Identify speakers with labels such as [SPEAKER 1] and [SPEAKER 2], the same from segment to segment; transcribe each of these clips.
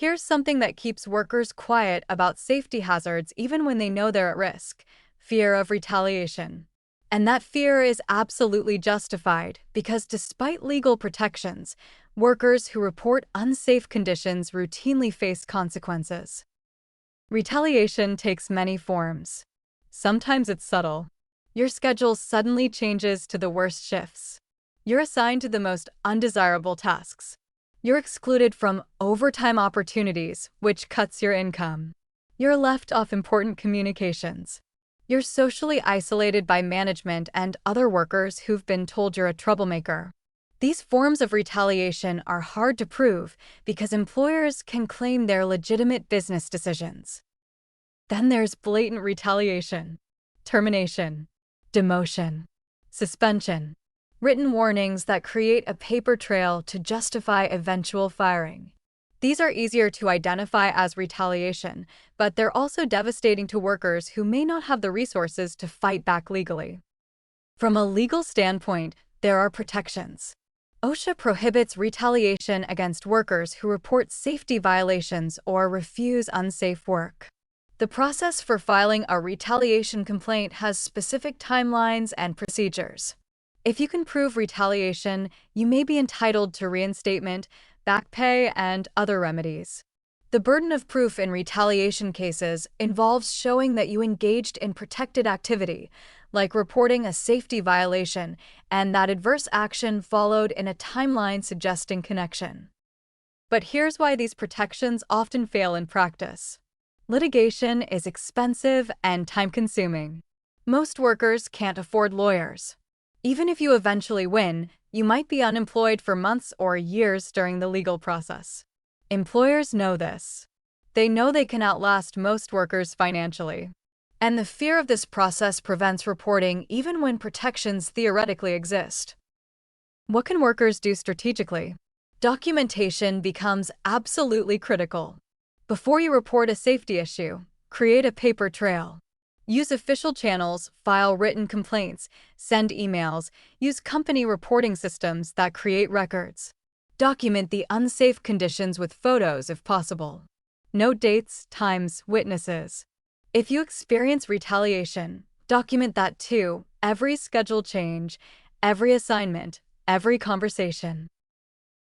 [SPEAKER 1] Here's something that keeps workers quiet about safety hazards even when they know they're at risk: fear of retaliation. And that fear is absolutely justified because despite legal protections, workers who report unsafe conditions routinely face consequences. Retaliation takes many forms. Sometimes it's subtle. Your schedule suddenly changes to the worst shifts. You're assigned to the most undesirable tasks. You're excluded from overtime opportunities, which cuts your income. You're left off important communications. You're socially isolated by management and other workers who've been told you're a troublemaker. These forms of retaliation are hard to prove because employers can claim they're legitimate business decisions. Then there's blatant retaliation: termination, demotion, suspension, written warnings that create a paper trail to justify eventual firing. These are easier to identify as retaliation, but they're also devastating to workers who may not have the resources to fight back legally. From a legal standpoint, there are protections. OSHA prohibits retaliation against workers who report safety violations or refuse unsafe work. The process for filing a retaliation complaint has specific timelines and procedures. If you can prove retaliation, you may be entitled to reinstatement, back pay, and other remedies. The burden of proof in retaliation cases involves showing that you engaged in protected activity, like reporting a safety violation, and that adverse action followed in a timeline suggesting connection. But here's why these protections often fail in practice. Litigation is expensive and time-consuming. Most workers can't afford lawyers. Even if you eventually win, you might be unemployed for months or years during the legal process. Employers know this. They know they can outlast most workers financially. And the fear of this process prevents reporting even when protections theoretically exist. What can workers do strategically? Documentation becomes absolutely critical. Before you report a safety issue, create a paper trail. Use official channels, file written complaints, send emails, use company reporting systems that create records. Document the unsafe conditions with photos if possible. Note dates, times, witnesses. If you experience retaliation, document that too: every schedule change, every assignment, every conversation.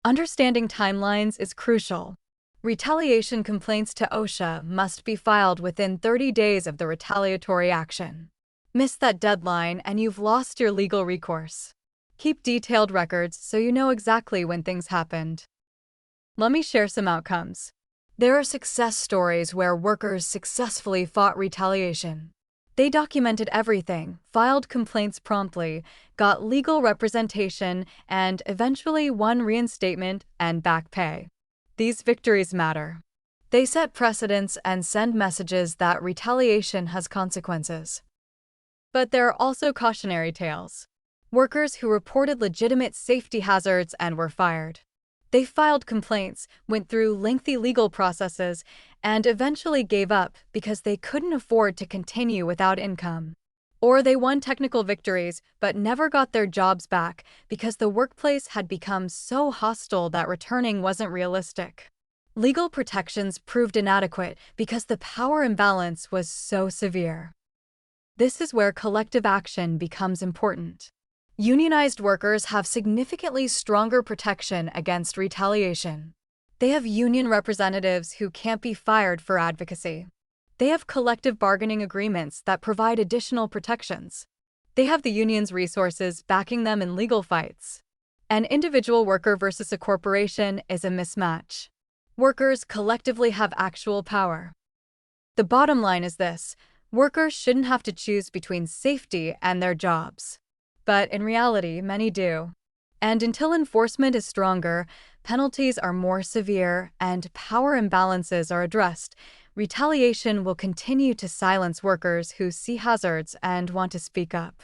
[SPEAKER 1] Understanding timelines is crucial. Retaliation complaints to OSHA must be filed within 30 days of the retaliatory action. Miss that deadline and you've lost your legal recourse. Keep detailed records so you know exactly when things happened. Let me share some outcomes. There are success stories where workers successfully fought retaliation. They documented everything, filed complaints promptly, got legal representation, and eventually won reinstatement and back pay. These victories matter. They set precedents and send messages that retaliation has consequences. But there are also cautionary tales. Workers who reported legitimate safety hazards and were fired. They filed complaints, went through lengthy legal processes, and eventually gave up because they couldn't afford to continue without income. Or they won technical victories but never got their jobs back because the workplace had become so hostile that returning wasn't realistic. Legal protections proved inadequate because the power imbalance was so severe. This is where collective action becomes important. Unionized workers have significantly stronger protection against retaliation. They have union representatives who can't be fired for advocacy. They have collective bargaining agreements that provide additional protections. They have the union's resources backing them in legal fights. An individual worker versus a corporation is a mismatch. Workers collectively have actual power. The bottom line is this: workers shouldn't have to choose between safety and their jobs. But in reality, many do. And until enforcement is stronger, penalties are more severe, and power imbalances are addressed, retaliation will continue to silence workers who see hazards and want to speak up.